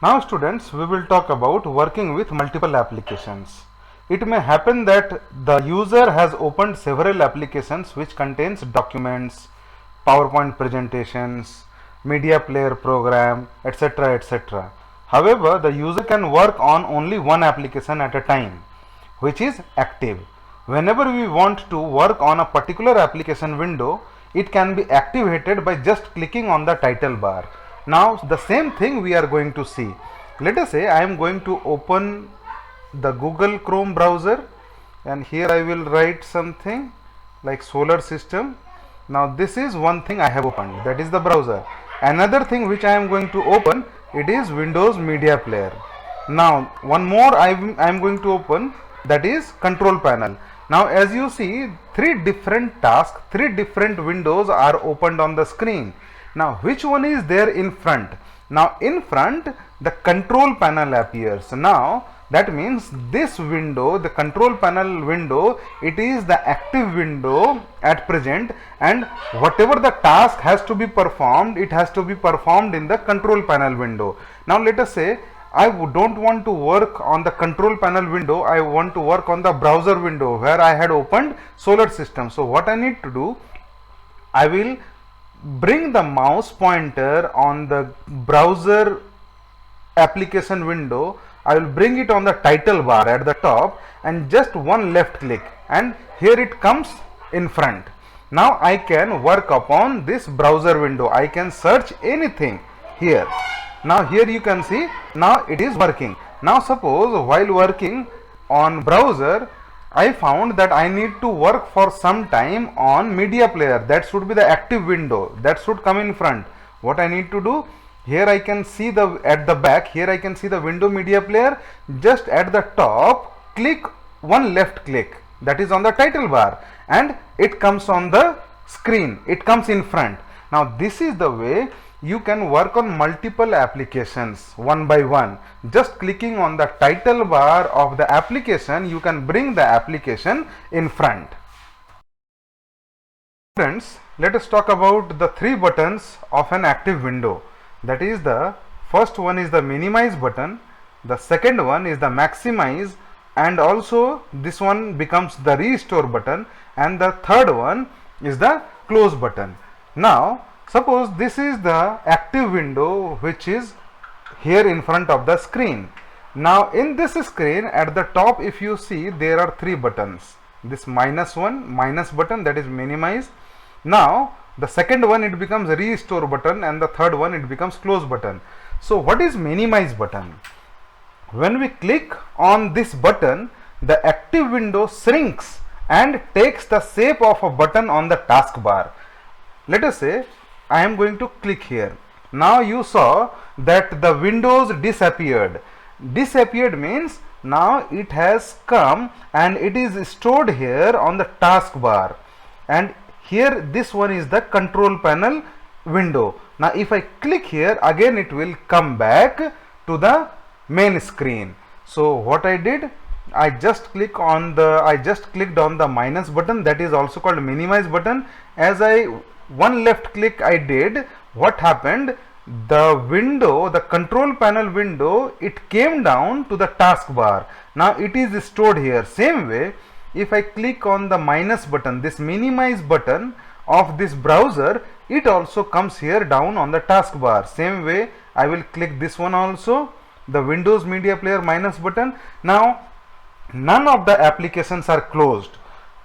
Now students, we will talk about working with multiple applications. It may happen that the user has opened several applications which contains documents, PowerPoint presentations, media player program, etc. etc. However, the user can work on only one application at a time, which is active. Whenever we want to work on a particular application window, it can be activated by just clicking on the title bar. Now the same thing we are going to see. Let us say I am going to open the Google Chrome browser, and here I will write something like solar system. Now this is one thing I have opened, that is the browser. Another thing which I am going to open, it is Windows Media Player. Now one more I am going to open, that is control panel. Now as you see, three different tasks, three different windows are opened on the screen. Now which one is there in front? Now in front the control panel appears. Now that means this window, the control panel window, it is the active window at present, and whatever the task has to be performed, it has to be performed in the control panel window. Now let us say I don't want to work on the control panel window, I want to work on the browser window where I had opened solar system. So what I need to do, I will bring the mouse pointer on the browser application window, I will bring it on the title bar at the top and just one left click, and here it comes in front. Now I can work upon this browser window, I can search anything here. Now here you can see, now it is working. Now suppose while working on browser, I found that I need to work for some time on media player, that should be the active window, that should come in front. What I need to do, here I can see the at the back, here I can see the window media player, just at the top click one left click, that is on the title bar, and it comes on the screen, it comes in front. Now this is the way you can work on multiple applications one by one. Just clicking on the title bar of the application, you can bring the application in front. Friends, let us talk about the three buttons of an active window. That is, the first one is the minimize button, the second one is the maximize, and also this one becomes the restore button, and the third one is the close button. Now suppose this is the active window which is here in front of the screen. Now in this screen at the top, if you see, there are three buttons. This minus button, that is minimize. Now the second one, it becomes restore button, and the third one, it becomes close button. So what is minimize button? When we click on this button, the active window shrinks and takes the shape of a button on the taskbar. Let us say I am going to click here. Now you saw that the windows disappeared. Disappeared means now it has come and it is stored here on the taskbar, and here this one is the control panel window. Now if I click here, again it will come back to the main screen. So what I did, I just clicked on the minus button, that is also called minimize button. As I one left click I did, what happened, the window, the control panel window, it came down to the taskbar. Now it is stored here. Same way, if I click on the minus button, this minimize button of this browser, it also comes here down on the taskbar. Same way I will click this one also, the Windows Media Player minus button. Now none of the applications are closed.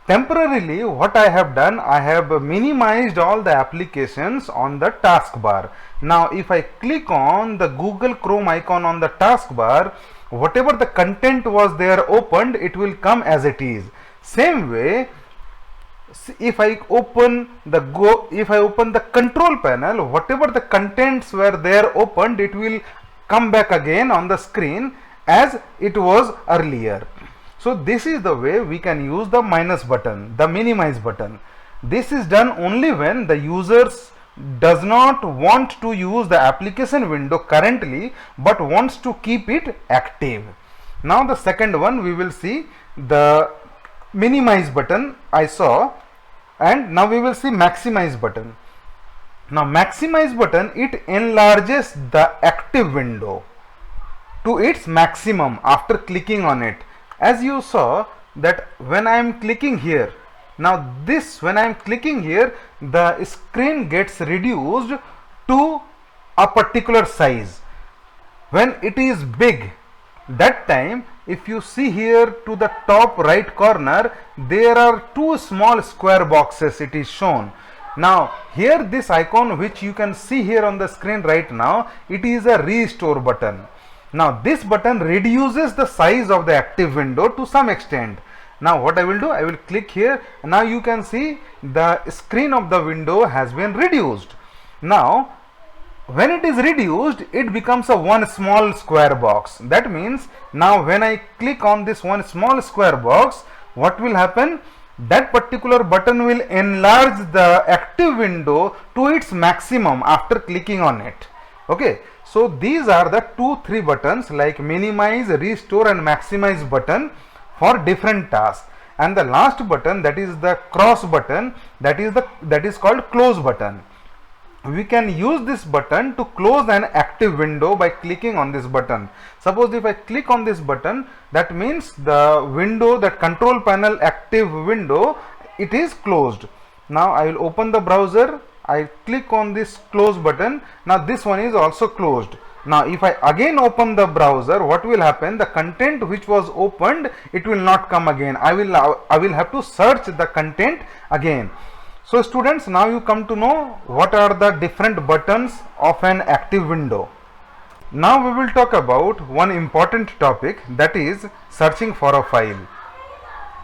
Temporarily what I have done, I have minimized all the applications on the taskbar. Now if I click on the Google Chrome icon on the taskbar, whatever the content was there opened, it will come as it is. Same way, if I open the control panel, whatever the contents were there opened, it will come back again on the screen as it was earlier. So this is the way we can use the minus button, the minimize button. This is done only when the users does not want to use the application window currently, but wants to keep it active. Now the second one we will see, the minimize button I saw, and now we will see maximize button. Now maximize button, it enlarges the active window. to its maximum after clicking on it. As you saw that when I am clicking here, now this, when I am clicking here, the screen gets reduced to a particular size. When it is big, that time if you see here to the top right corner, there are two small square boxes, it is shown. Now here this icon which you can see here on the screen right now, it is a restore button. Now this button reduces the size of the active window to some extent. Now what I will do, I will click here. Now you can see the screen of the window has been reduced. Now when it is reduced, it becomes a one small square box. That means now when I click on this one small square box, what will happen? That particular button will enlarge the active window to its maximum after clicking on it. Okay, so these are the 2-3 buttons like minimize, restore and maximize button for different tasks. And the last button, that is the cross button, that is called close button. We can use this button to close an active window by clicking on this button. Suppose if I click on this button, that means the window, that control panel active window, it is closed. Now I will open the browser, I click on this close button. Now this one is also closed. Now if I again open the browser, what will happen? The content which was opened, it will not come again. I will have to search the content again. So students, now you come to know what are the different buttons of an active window. Now we will talk about one important topic, that is searching for a file.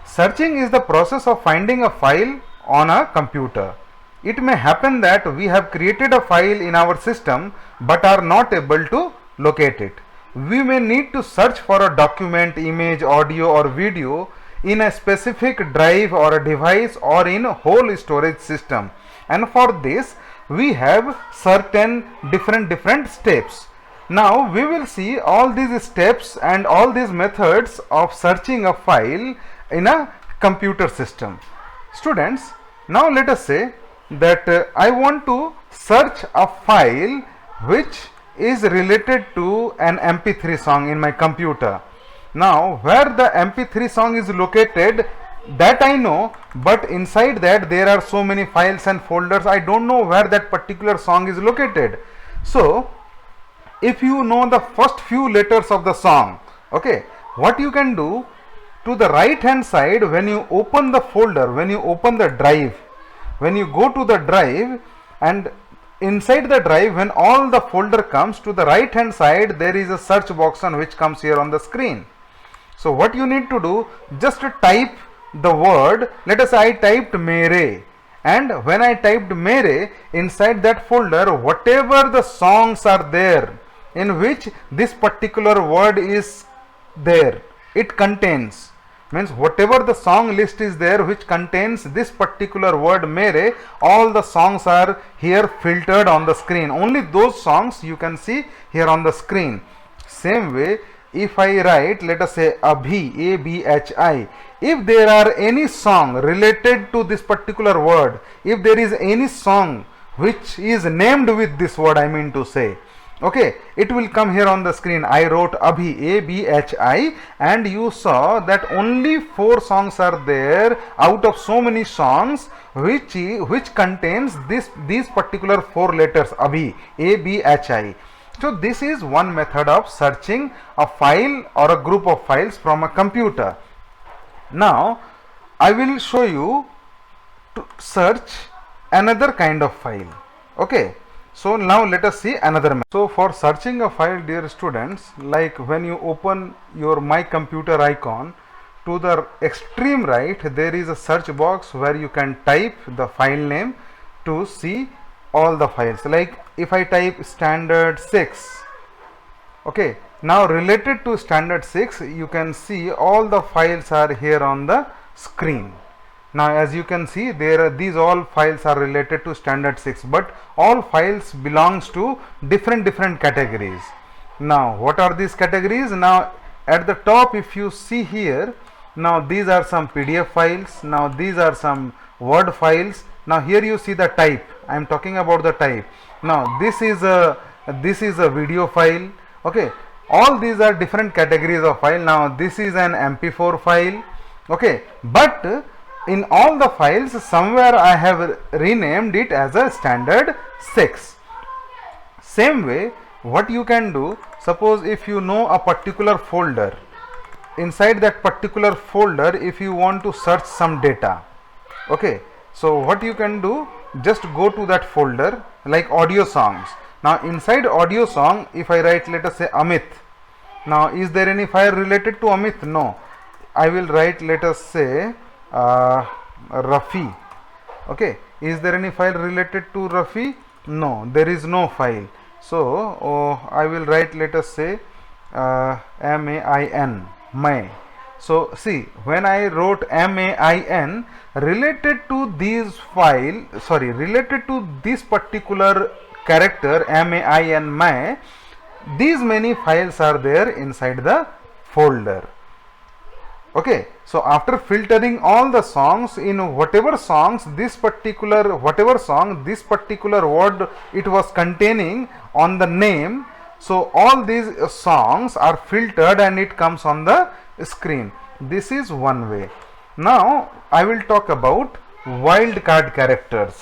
Searching is the process of finding a file on a computer. It may happen that we have created a file in our system but are not able to locate it. We may need to search for a document, image, audio or video in a specific drive or a device or in a whole storage system, and for this we have certain different steps. Now we will see all these steps and all these methods of searching a file in a computer system. Students, now let us say that I want to search a file which is related to an MP3 song in my computer. Now where the MP3 song is located, that I know, but inside that there are so many files and folders, I don't know where that particular song is located. So if you know the first few letters of the song, okay, what you can do, to the right hand side, when you open the folder, when you open the drive, when you go to the drive, and inside the drive, when all the folder comes, to the right hand side there is a search box on which comes here on the screen. So what you need to do, just type the word, let us say I typed mere, and when I typed mere, inside that folder whatever the songs are there in which this particular word is there, it contains, means whatever the song list is there which contains this particular word mere, all the songs are here filtered on the screen. Only those songs you can see here on the screen. Same way, if I write, let us say abhi, A-B-H-I, if there are any song related to this particular word, if there is any song which is named with this word, I mean to say, okay, it will come here on the screen. I wrote abhi, A-B-H-I, and you saw that only 4 songs are there out of so many songs which contains these particular 4 letters abhi, A-B-H-I. So this is one method of searching a file or a group of files from a computer. Now I will show you to search another kind of file. Okay, so now let us see another method. So for searching a file, dear students, like when you open your My Computer icon, to the extreme right there is a search box where you can type the file name to see all the files. Like if I type standard 6, okay, now related to standard 6, you can see all the files are here on the screen. Now as you can see, these all files are related to standard 6, but all files belongs to different categories. Now what are these categories? Now at the top, if you see here, now these are some PDF files, now these are some Word files. Now here you see the type, I am talking about the type. Now this is a video file, okay, All these are different categories of file. Now this is an mp4 file, okay, but in all the files somewhere I have renamed it as a standard 6. Same way, what you can do, suppose if you know a particular folder, inside that particular folder if you want to search some data, okay, so what you can do, just go to that folder like audio songs. Now inside audio song, if I write, let us say Amit, now is there any file related to Amit? No. I will write, let us say Rafi, okay, is there any file related to Rafi? No, there is no file. So I will write, let us say MAIN, May. So see, when I wrote MAIN, related to these file, sorry, related to this particular character MAIN, May, these many files are there inside the folder. Okay, so after filtering all the songs, in whatever songs this particular, whatever song this particular word it was containing on the name, so all these songs are filtered and it comes on the screen. This is one way. Now I will talk about wildcard characters,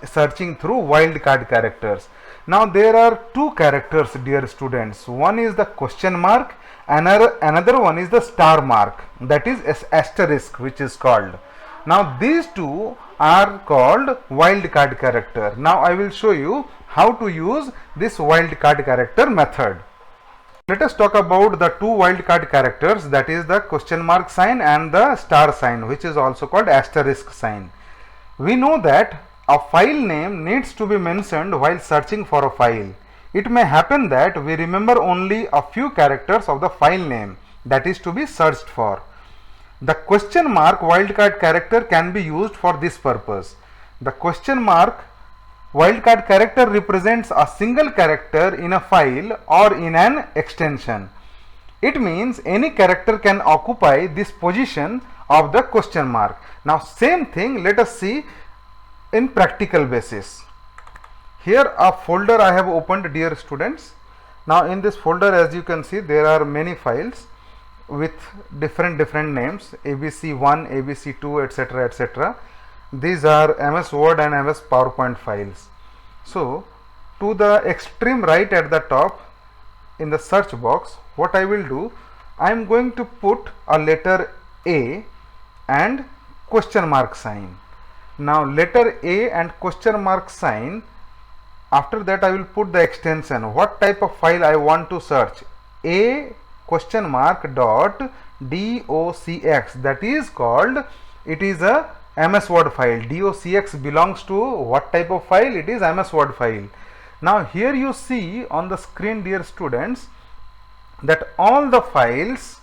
searching through wildcard characters. Now there are two characters, dear students. One is the question mark, another one is the star mark, that is asterisk, which is called. Now these two are called wildcard character. Now I will show you how to use this wildcard character method. Let us talk about the two wildcard characters, that is the question mark sign and the star sign, which is also called asterisk sign. We know that a file name needs to be mentioned while searching for a file. It may happen that we remember only a few characters of the file name that is to be searched for. The question mark wildcard character can be used for this purpose. The question mark wildcard character represents a single character in a file or in an extension. It means any character can occupy this position of the question mark. Now same thing, let us see in practical basis. Here a folder I have opened, dear students. Now in this folder, as you can see, there are many files with different names, ABC1, ABC2, etc., etc. These are MS Word and MS PowerPoint files. So to the extreme right at the top in the search box, what I will do, I am going to put a letter A and question mark sign. Now letter A and question mark sign, after that I will put the extension, what type of file I want to search, A question mark dot docx, that is called, it is a MS Word file. Docx belongs to what type of file? It is MS Word file. Now here you see on the screen, dear students, that all the files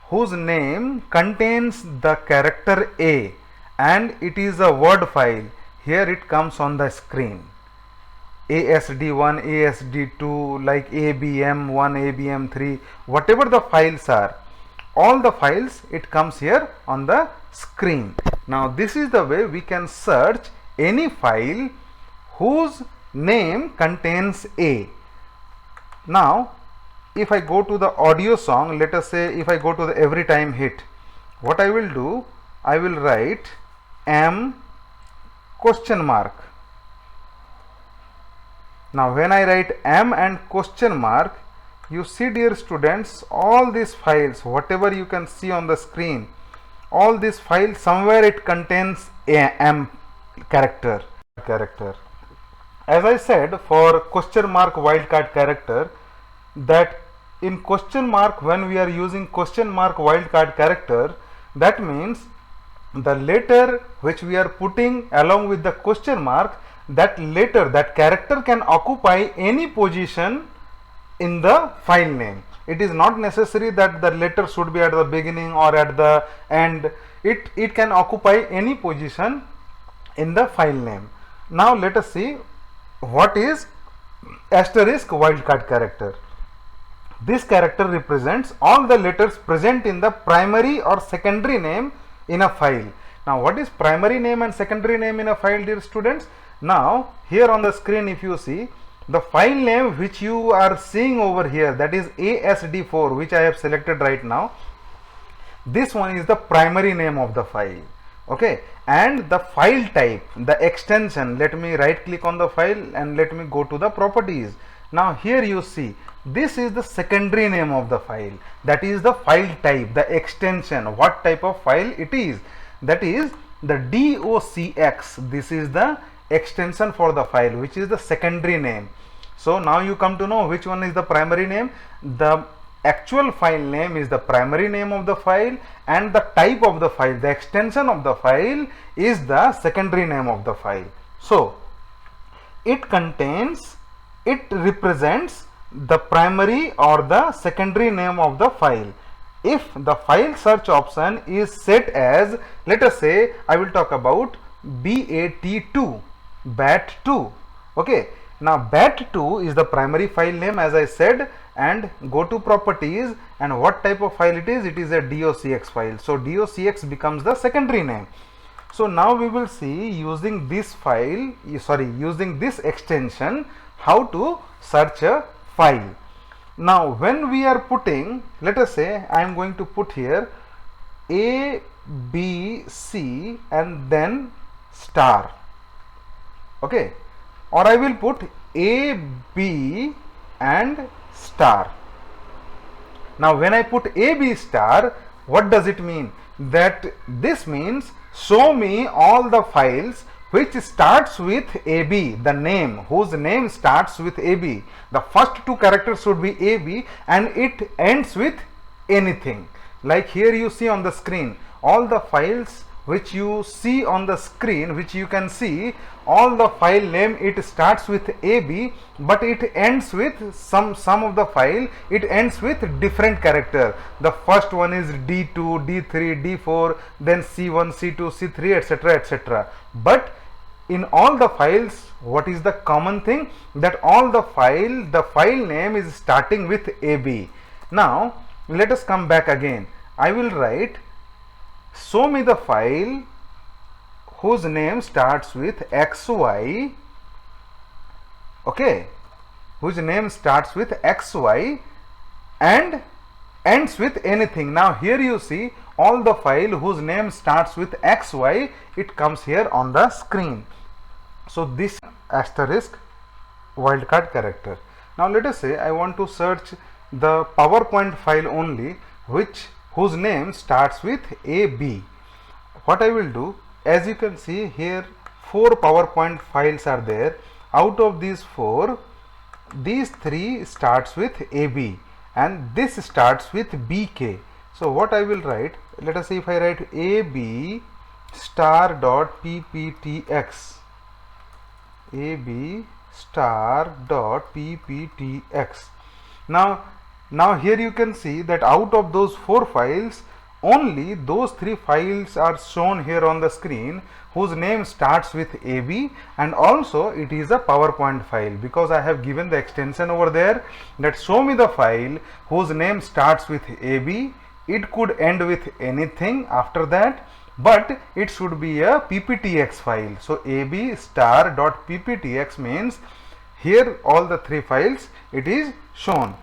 whose name contains the character A and it is a Word file, here it comes on the screen. ASD1, ASD2, like ABM1, ABM3, whatever the files are, all the files, it comes here on the screen. Now this is the way we can search any file whose name contains A. Now if I go to the audio song, let us say if I go to the every time hit, what I will do, I will write M question mark. Now when I write M and question mark, you see, dear students, all these files, whatever you can see on the screen, all these files, somewhere it contains a M character. As I said, for question mark wildcard character, that in question mark, when we are using question mark wildcard character, that means the letter which we are putting along with the question mark, that letter, that character can occupy any position in the file name. It is not necessary that the letter should be at the beginning or at the end. It can occupy any position in the file name. Now let us see what is asterisk wildcard character. This character represents all the letters present in the primary or secondary name in a file. Now what is primary name and secondary name in a file, dear students? Now here on the screen, if you see, the file name which you are seeing over here, that is ASD4, which I have selected right now, this one is the primary name of the file. Okay, and the file type, the extension, let me right click on the file and let me go to the properties. Now here you see, this is the secondary name of the file, that is the file type, the extension, what type of file it is, that is the docx. This is the extension for the file, which is the secondary name. So now you come to know which one is the primary name. The actual file name is the primary name of the file, and the type of the file, the extension of the file, is the secondary name of the file. So it represents the primary or the secondary name of the file. If the file search option is set as, let us say I will talk about BAT2, BAT2. Okay, now BAT2 is the primary file name, as I said, and go to properties, and what type of file it is a docx file. So docx becomes the secondary name. So now we will see, using this file, using this extension, how to search a file. Now when we are putting, let us say I am going to put here A, B, C and then star. Okay, or I will put A, B and star. Now when I put AB star, what does it mean? That this means show me all the files which starts with AB, the name, whose name starts with AB. The first two characters should be AB and it ends with anything. Like here you see on the screen, all the files which you see on the screen, which you can see, all the file name, it starts with AB, but it ends with some of the file, it ends with different character. The first one is D2, D3, D4, then C1, C2, C3, etc., etc. But in all the files, what is the common thing? That all the file name is starting with AB. Now let us come back again. I will write, show me the file whose name starts with XY, okay, whose name starts with XY and ends with anything. Now here you see all the file whose name starts with XY, it comes here on the screen. So this asterisk wildcard character. Now let us say I want to search the PowerPoint file only, whose name starts with AB. What I will do, as you can see here, 4 PowerPoint files are there. Out of these 4, these 3 starts with AB and this starts with BK. So what I will write, let us say if I write AB star dot pptx, AB star dot pptx. Now here you can see that out of those 4 files, only those 3 files are shown here on the screen whose name starts with AB, and also it is a PowerPoint file, because I have given the extension over there that show me the file whose name starts with AB. It could end with anything after that, but it should be a pptx file. So AB star dot pptx means here all the 3 files it is shown.